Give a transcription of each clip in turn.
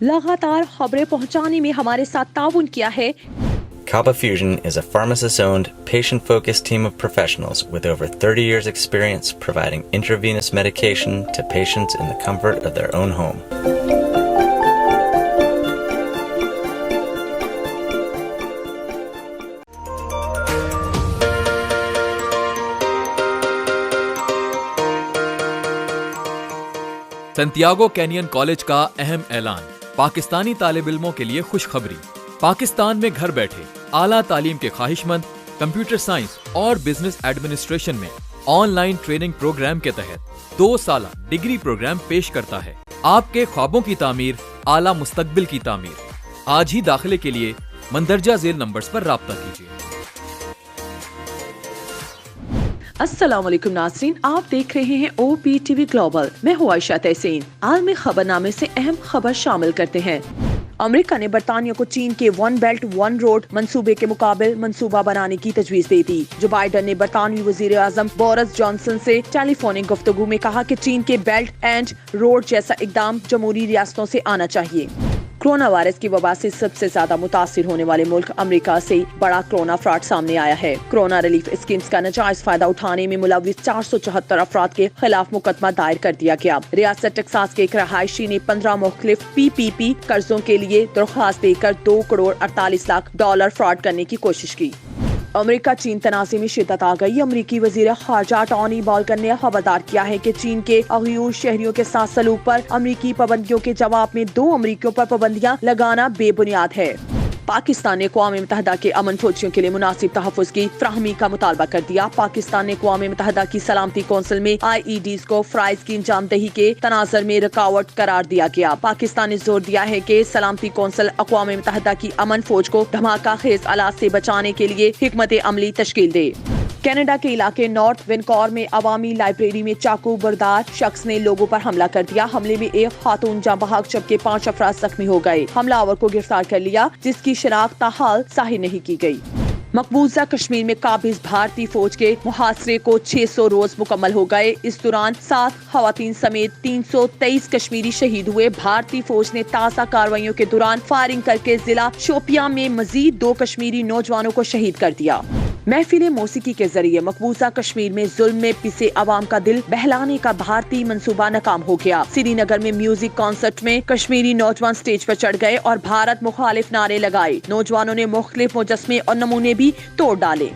लगातार खबरें पहुंचाने में हमारे साथ ताउन किया है। Kaba Fusion is a pharmacist-owned, patient-focused team of professionals with over 30 years' experience providing intravenous medication to patients in the comfort of their own home. Santiago canyon college का अहम ऐलान, पाकिस्तानी तालिब इल्मों के लिए खुशखबरी। पाकिस्तान में घर बैठे आला तालीम के ख्वाहिशमंद कंप्यूटर साइंस और बिजनेस एडमिनिस्ट्रेशन में ऑनलाइन ट्रेनिंग प्रोग्राम के तहत 2 साला डिग्री प्रोग्राम पेश करता है। आपके ख्वाबों की तामीर, आला मुस्तकबिल की तामीर। आज ही दाखिले के लिए मंदरजा झेल नंबर्स पर राब्ता कीजिए। अस्सलाम वालेकुम नाज़रीन, आप देख रहे हैं OPTV ग्लोबल। मैं हूँ आयशा तहसीन। आलमी खबरनामे से अहम खबर शामिल करते हैं। अमेरिका ने बरतानिया को चीन के 1 बेल्ट 1 रोड मंसूबे के मुकाबले मंसूबा बनाने की तजवीज दे दी। जो बाइडन ने बरतानवी वजीर आजम बोरिस जॉनसन से टेलीफोनिक गुफ्तगू में कहा कि चीन के बेल्ट एंड रोड जैसा इकदाम जमहूरी रियासतों से आना चाहिए। कोरोना वायरस की वबा से सबसे ज्यादा मुतासिर होने वाले मुल्क अमेरिका से बड़ा कोरोना फ्रॉड सामने आया है। कोरोना रिलीफ स्कीम्स का नाजायज फायदा उठाने में मुलविस 474 अफराद के खिलाफ मुकदमा दायर कर दिया गया। रियासत टेक्सास के एक रहायशी ने 15 मुख्तलिफ PPP कर्जों के लिए दरख्वास्त देकर $2 करोड़ 48 लाख फ्रॉड करने की कोशिश की। अमेरिका चीन तनाज़े में शिद्दत आ गई। अमेरिकी वज़ीर ख़ारजा टॉनी बॉल्कन ने खबरदार किया है कि चीन के अगयूर शहरियों के साथ सलूक पर अमेरिकी पाबंदियों के जवाब में 2 अमेरिकियों पर पाबंदियां लगाना बेबुनियाद है। पाकिस्तान ने अक़वाम मुत्तहिदा के अमन फौजियों के लिए मुनासिब तहफ़्फ़ुज़ की फ़राहमी का मुतालबा कर दिया। पाकिस्तान ने अक़वाम मुत्तहिदा की सलामती कौंसिल में IEDs को फ़राइज़ की अंजामदही के तनाज़ुर में रुकावट करार दिया गया। पाकिस्तान ने जोर दिया है कि सलामती कौंसिल अक़वाम मुत्तहिदा की अमन फौज को धमाका खेज आलात से बचाने के लिए हिकमत अमली तश्कील दे। कनाडा के इलाके नॉर्थ वेनकॉर में अवामी लाइब्रेरी में चाकू बरदार शख्स ने लोगों पर हमला कर दिया। हमले में एक खातून जाँ बहक जबकि 5 अफराद जख्मी हो गए। हमलावर को गिरफ्तार कर लिया, जिसकी शिनाख्त ताहाल जाहिर नहीं की गई। मकबूजा कश्मीर में काबिज भारतीय फौज के मुहासरे को 600 रोज मुकम्मल हो गए। इस दौरान 7 खवातीन समेत 323 कश्मीरी शहीद हुए। भारतीय फौज ने ताज़ा कार्रवाइयों के दौरान फायरिंग करके जिला शोपियां में मजीद 2 कश्मीरी नौजवानों को शहीद कर दिया। महफिल मौसीकी के जरिए मकबूजा कश्मीर में जुल्म में पिसे अवाम का दिल बहलाने का भारतीय मंसूबा नाकाम हो गया। श्रीनगर में म्यूजिक कॉन्सर्ट में कश्मीरी नौजवान स्टेज पर चढ़ गए और भारत मुखालिफ नारे लगाए। नौजवानों ने मुख्तलिफ मुजस्मे और नमूने भी तोड़ डाले।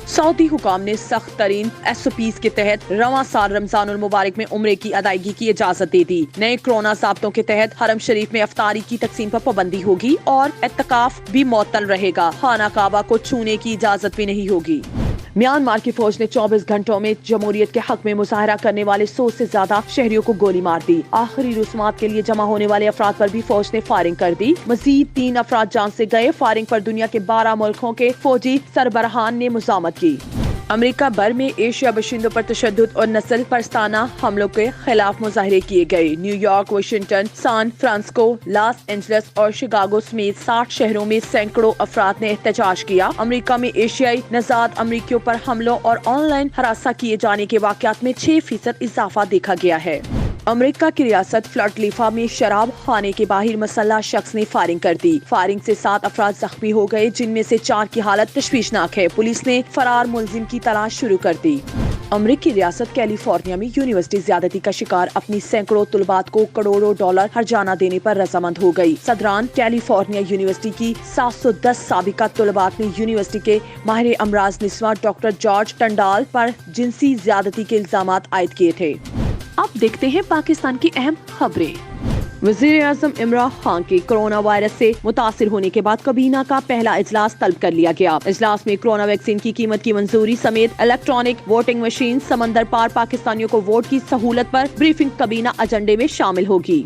सऊदी हुकाम ने सख्त तरीन SOPs के तहत रवां साल रमजानुल मुबारक में उम्रे की अदायगी की इजाजत दे दी। नए कोरोना ज़ाब्तों के तहत हरम शरीफ में अफ्तारी की तकसीम पर पाबंदी होगी और एतकाफ भी मुअत्तल रहेगा। खाना काबा को छूने की इजाजत भी नहीं होगी। म्यांमार की फौज ने 24 घंटों में जमहूरियत के हक में मुजाहरा करने वाले 100 से ज्यादा शहरियों को गोली मार दी। आखिरी रस्मात के लिए जमा होने वाले अफराद पर भी फौज ने फायरिंग कर दी। मजीद 3 अफराद जान से गए। फायरिंग पर दुनिया के 12 मुल्कों के फौजी सरबराहान ने मुज़ामत की। अमेरिका भर में एशिया बशिंदों पर तशद्दुद और नस्ल परस्ताना हमलों के खिलाफ मुजाहरे किए गए। New York, Washington, San Francisco, Los Angeles और शिकागो समेत 60 शहरों में सैकड़ों अफराद ने एहतजाज किया। अमेरिका में एशियाई नजाद अमेरिकियों पर हमलों और ऑनलाइन हरासा किए जाने के वाकयात में 6% इजाफा देखा गया है। अमेरिका की रियासत फ्लॉरिडा में शराब खाने के बाहर मसल्ला शख्स ने फायरिंग कर दी। फायरिंग से 7 अफराद जख्मी हो गए, जिनमें से 4 की हालत तशवीशनाक है। पुलिस ने फरार मुलजिम की तलाश शुरू कर दी। अमेरिकी रियासत कैलिफोर्निया में यूनिवर्सिटी ज्यादती का शिकार अपनी सैकड़ों तलबात को करोड़ों डॉलर हर्जाना देने पर रजामंद हो गई। सदरान कैलिफोर्निया यूनिवर्सिटी की 710 साबिका तलबात ने यूनिवर्सिटी के माहिर अमराज निस्वा डॉक्टर जॉर्ज टंडाल पर जिनसी ज्यादती के इल्जामात आयद किए थे। अब देखते हैं पाकिस्तान की अहम खबरें। वज़ीर आज़म इमरान खान के कोरोना वायरस से मुतासिर होने के बाद काबीना का पहला इजलास तलब कर लिया गया। इजलास में कोरोना वैक्सीन की कीमत की मंजूरी समेत इलेक्ट्रॉनिक वोटिंग मशीन, समंदर पार पाकिस्तानियों को वोट की सहूलत पर ब्रीफिंग काबीना एजेंडे में शामिल होगी।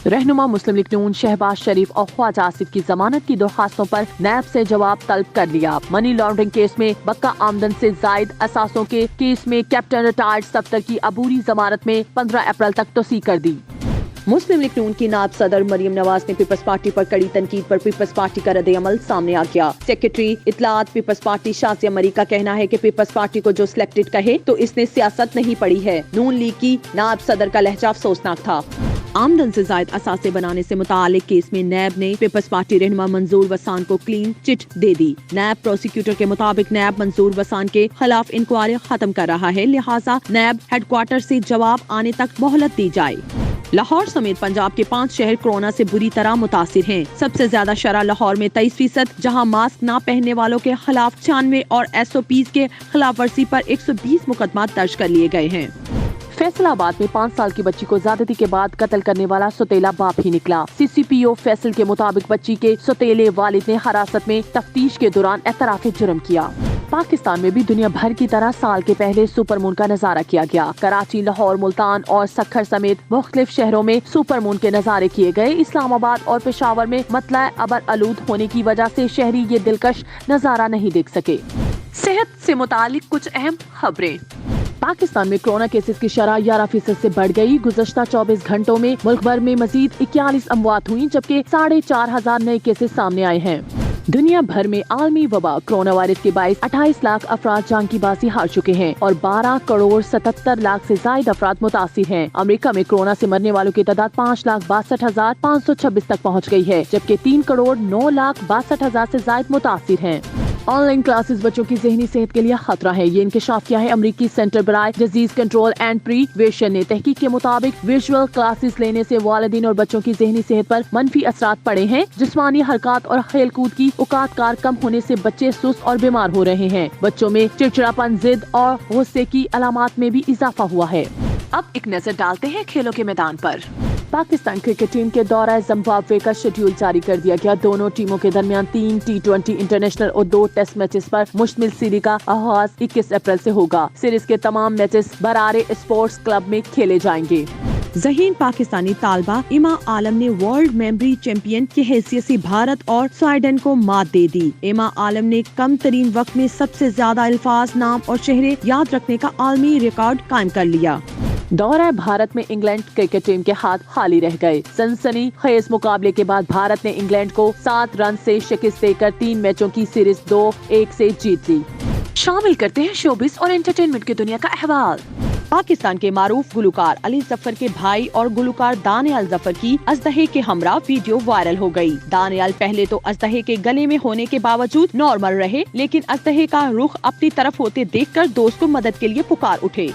रहनुमा मुस्लिम लीग नून शहबाज शरीफ और ख्वाजा आसिफ की जमानत की दरखास्तों पर नैब से जवाब तलब कर लिया। मनी लॉन्ड्रिंग केस में बक्का आमदन से जायद असासों के केस में कैप्टन रिटायर्ड सफ्तर की अबूरी जमानत में 15 अप्रैल तक तोसी कर दी। मुस्लिम लीग नून की नायब सदर मरियम नवाज ने पीपल्स पार्टी पर कड़ी तनकीद पर पीपल्स पार्टी का रद्द-ए-अमल सामने आ गया। सेक्रेटरी इत्तलात पीपल्स पार्टी शाजिया मरी का कहना है कि पीपल्स पार्टी को जो सिलेक्टेड कहे तो इसने सियासत नहीं पढ़ी है। नून लीग की नायब सदर का लहजा अफसोसनाक था। आमदन से जायद असासे बनाने से मुतालिक केस में नैब ने पीपल्स पार्टी रहनुमा मंजूर वसान को क्लीन चिट दे दी। नैब प्रोसिक्यूटर के मुताबिक नैब मंजूर वसान के खिलाफ इंक्वायरी खत्म कर रहा है, लिहाजा नैब हेडक्वार्टर से जवाब आने तक मोहलत दी जाए। लाहौर समेत पंजाब के 5 शहर कोरोना से बुरी तरह मुतासिर हैं। सबसे ज्यादा शरह लाहौर में 23%, जहां मास्क न पहनने वालों के खिलाफ 96 और SOPs के खिलाफ वर्जी पर 120 मुकदमा दर्ज कर लिए गए हैं। फैसलाबाद में 5 साल की बच्ची को ज्यादती के बाद कत्ल करने वाला सौतेला बाप ही निकला। CCPO फैसल के मुताबिक बच्ची के सौतेले वालिद ने हिरासत में तफ्तीश के दौरान एतराफ़े जुर्म किया। पाकिस्तान में भी दुनिया भर की तरह साल के पहले सुपर मून का नजारा किया गया। कराची, लाहौर, मुल्तान और सक्खर समेत मुख्तलिफ शहरों में सुपर मून के नजारे किए गए। इस्लामाबाद और पेशावर में मतला अबर आलूद होने की वजह से शहरी ये दिलकश नजारा नहीं देख सके। सेहत से मुतालिक कुछ अहम खबरें। पाकिस्तान में कोरोना केसेस की शरह 11% से बढ़ गई। गुज़श्ता 24 घंटों में मुल्क भर में मजीद 41 अमवात हुई, जबकि 4,500 नए केसेस सामने आए हैं। दुनिया भर में आलमी वबा कोरोना वायरस के बाइस 28 लाख अफराद जान की बाजी हार चुके हैं और 12 करोड़ 77 लाख से ज्यादा अफराद मुतासिर हैं। अमेरिका में कोरोना से मरने वालों की तादाद 5,62,526 तक पहुंच गई है, जबकि 3 करोड़ 9,62,000 से ज्यादा मुतासिर हैं। ऑनलाइन क्लासेस बच्चों की ज़हनी सेहत के लिए खतरा है, ये इंकशाफ किया है अमरीकी सेंटर बराए डिजीज कंट्रोल एंड प्रिवेंशन ने। तहकीक के मुताबिक विजुअल क्लासेस लेने से वालिदैन और बच्चों की ज़हनी सेहत पर मनफी असरात पड़े हैं। जिस्मानी हरकत और खेल कूद की औकात कार कम होने से बच्चे सुस्त और बीमार हो रहे हैं। बच्चों में चिड़चिड़ापन, जिद और गुस्से की अलामात में भी इजाफा हुआ है। अब एक नजर डालते हैं खेलों के मैदान पर। पाकिस्तान क्रिकेट टीम के दौरा जिम्बाब्वे का शेड्यूल जारी कर दिया गया। दोनों टीमों के दरमियान 3 T20 इंटरनेशनल और 2 टेस्ट मैचेस पर मुश्तमिल सीरीज का आगाज 21 अप्रैल से होगा। सीरीज के तमाम मैचेस बरारे स्पोर्ट्स क्लब में खेले जाएंगे। ज़हीन पाकिस्तानी तालबा इमा आलम ने वर्ल्ड मेमोरी चैंपियन की हैसियत से भारत और स्वीडन को मात दे दी। इमा आलम ने कम तरीन वक्त में सबसे ज्यादा अल्फाज, नाम और शहरे याद रखने का आलमी रिकॉर्ड कायम कर लिया। दौरा भारत में इंग्लैंड क्रिकेट टीम के हाथ खाली रह गए। सनसनी खेज मुकाबले के बाद भारत ने इंग्लैंड को 7 रन से शिकस्त देकर 3 मैचों की सीरीज 2-1 से जीत ली। शामिल करते हैं शोबिस और एंटरटेनमेंट की दुनिया का अहवाल। पाकिस्तान के मारूफ गुलकार अली जफर के भाई और गुलकार दानियाल जफर की अजदहे के हमरा वीडियो वायरल हो गई। दानियाल पहले तो अजदहे के गले में होने के बावजूद नॉर्मल रहे, लेकिन अजदहे का रुख अपनी तरफ होते देखकर दोस्त को मदद के लिए पुकार उठे।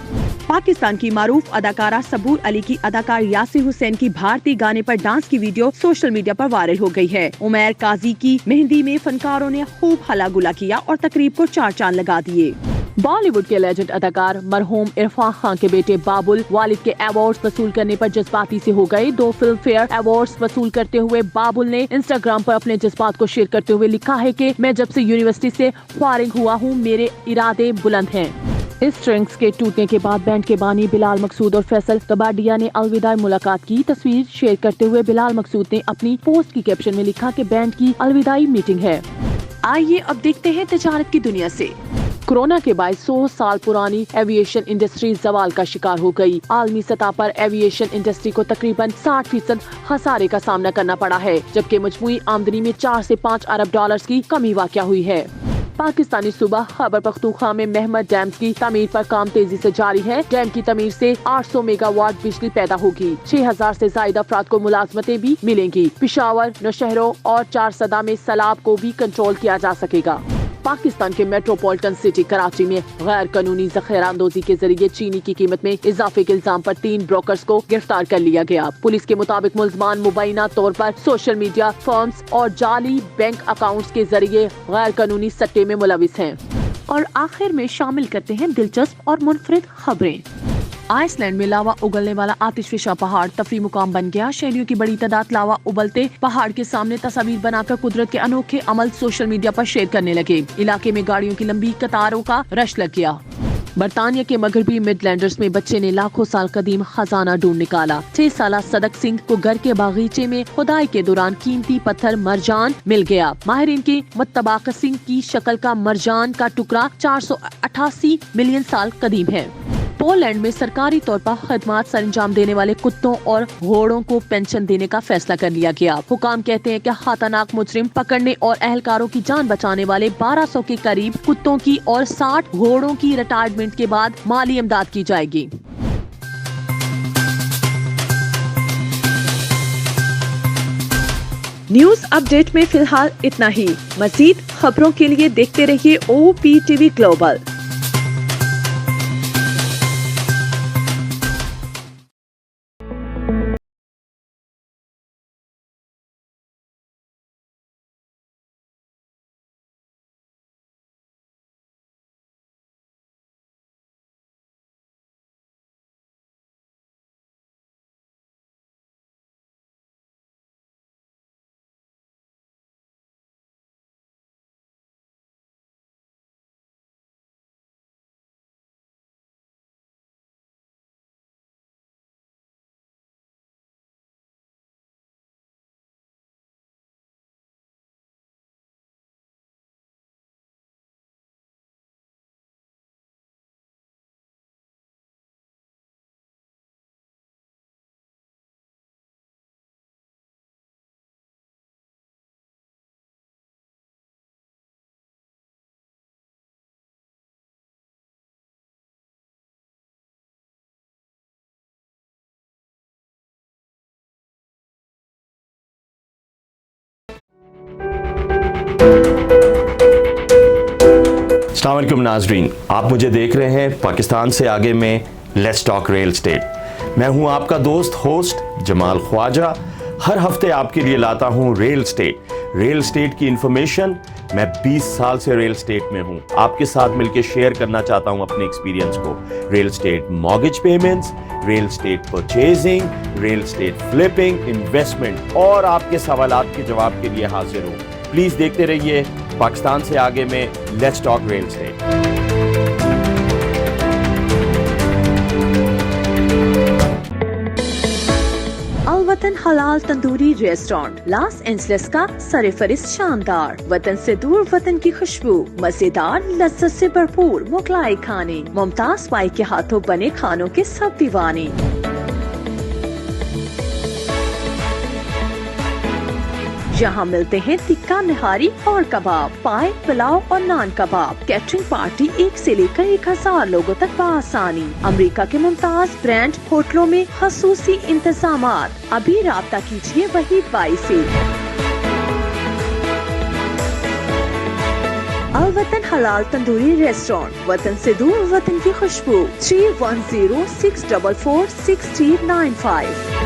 पाकिस्तान की मारूफ अदाकारा सबूर अली की अदाकार यासिर हुसैन की भारतीय गाने पर डांस की वीडियो सोशल मीडिया पर वायरल हो गई है। उमैर काजी की मेहंदी में फनकारों ने खूब हला गुला किया और तकरीब को 4 चांद लगा दिए। बॉलीवुड के लेजेंड अदाकार मरहूम इरफान खान के बेटे बाबुल वालिद के अवार्ड्स वसूल करने पर जज्बाती से हो गए। 2 फिल्म फेयर अवार्ड्स वसूल करते हुए बाबुल ने इंस्टाग्राम पर अपने जज्बात को शेयर करते हुए लिखा है कि मैं जब से यूनिवर्सिटी से फारिग हुआ हूँ, मेरे इरादे बुलंद हैं। इस स्ट्रिंग्स के टूटने के बाद बैंड के बानी बिलाल मकसूद और फैसल कबाडिया ने अलविदा मुलाकात की तस्वीर शेयर करते हुए बिलाल मकसूद ने अपनी पोस्ट की कैप्शन में लिखा कि बैंड की अलविदाई मीटिंग है। आइए अब देखते हैं तिजारत की दुनिया से। कोरोना के बाद 100 साल पुरानी एविएशन इंडस्ट्री जवाल का शिकार हो गई। आलमी सतह पर एविएशन इंडस्ट्री को तकरीबन 60% खसारे का सामना करना पड़ा है, जबकि मजमूई आमदनी में 4 से 5 अरब डॉलर्स की कमी वाक़या हुई है। पाकिस्तानी सूबा खैबर पख्तूनख्वा में महमद डैम की तमीर पर काम तेजी से जारी है। डैम की तमीर से 800 मेगावाट बिजली पैदा होगी। 6000 से ज्यादा अफराद को मुलाजमतें भी मिलेंगी। पिशावर, नौशहरों और 4 सदा में सैलाब को भी कंट्रोल किया जा सकेगा। पाकिस्तान के मेट्रोपॉलिटन सिटी कराची में गैर कानूनी ज़ख़ीरा अंदोज़ी के जरिए चीनी की कीमत में इजाफे के इल्जाम पर 3 ब्रोकर्स को गिरफ्तार कर लिया गया। पुलिस के मुताबिक मुल्ज़मान मुबैना तौर पर सोशल मीडिया फर्म्स और जाली बैंक अकाउंट्स के जरिए गैर कानूनी सट्टे में मुलविस हैं। और आखिर में शामिल करते हैं दिलचस्प और मुनफरिद खबरें। आइसलैंड में लावा उगलने वाला आतिशफिशा पहाड़ तफरी मुकाम बन गया। शहरियों की बड़ी तादाद लावा उबलते पहाड़ के सामने तस्वीर बनाकर कुदरत के अनोखे अमल सोशल मीडिया पर शेयर करने लगे। इलाके में गाड़ियों की लंबी कतारों का रश लग गया। बरतानिया के मगरबी मिडलैंडर्स में बच्चे ने लाखों साल कदीम खजाना ढूंढ निकाला। 6 साला सदक सिंह को घर के बागीचे में खुदाई के दौरान कीमती पत्थर मरजान मिल गया। माहिरीन के मुतबाक सिंह की शक्ल का मरजान का टुकड़ा 488 मिलियन साल कदीम है। पोलैंड में सरकारी तौर पर खदमात सरंजाम देने वाले कुत्तों और घोड़ों को पेंशन देने का फैसला कर लिया गया। हुकाम कहते हैं कि खतरनाक मुजरिम पकड़ने और अहलकारों की जान बचाने वाले 1200 के करीब कुत्तों की और 60 घोड़ों की रिटायरमेंट के बाद माली इमदाद की जाएगी। न्यूज अपडेट में फिलहाल इतना ही। मजीद खबरों के लिए देखते रहिए OPTV ग्लोबल। अस्सलाम वालेकुम नाजरीन, आप मुझे देख रहे हैं पाकिस्तान से आगे में लेट्स टॉक रियल एस्टेट। मैं हूं आपका दोस्त होस्ट जमाल ख्वाजा। हर हफ्ते आपके लिए लाता हूं रियल एस्टेट की इंफॉर्मेशन। मैं 20 साल से रियल एस्टेट में हूं, आपके साथ मिलकर शेयर करना चाहता हूं अपने एक्सपीरियंस को। Real estate mortgage payments, real estate purchasing, real estate flipping, investment और आपके सवालात के जवाब के लिए हाजिर हूं। प्लीज देखते रहिए पाकिस्तान से आगे में लेट्स टॉक रियल एस्टेट। अल वतन हलाल तंदूरी रेस्टोरेंट, लॉस एंजलिस का सरफरिस्त शानदार, वतन से दूर वतन की खुशबू, मजेदार लज्जत से भरपूर मुगलाई खाने, मुमताज बाई के हाथों बने खानों के सब दीवाने। यहाँ मिलते हैं टिक्का, निहारी और कबाब, पाए, पुलाव और नान कबाब। कैटरिंग पार्टी 1 से लेकर 1000 लोगों तक बआसानी। अमेरिका के मुमताज ब्रांड होटलों में खसूसी इंतजामात। अभी राब्ता कीजिए वही बाई से। अल वतन हलाल तंदूरी रेस्टोरेंट, वतन से दूर वतन की खुशबू। 3106446395।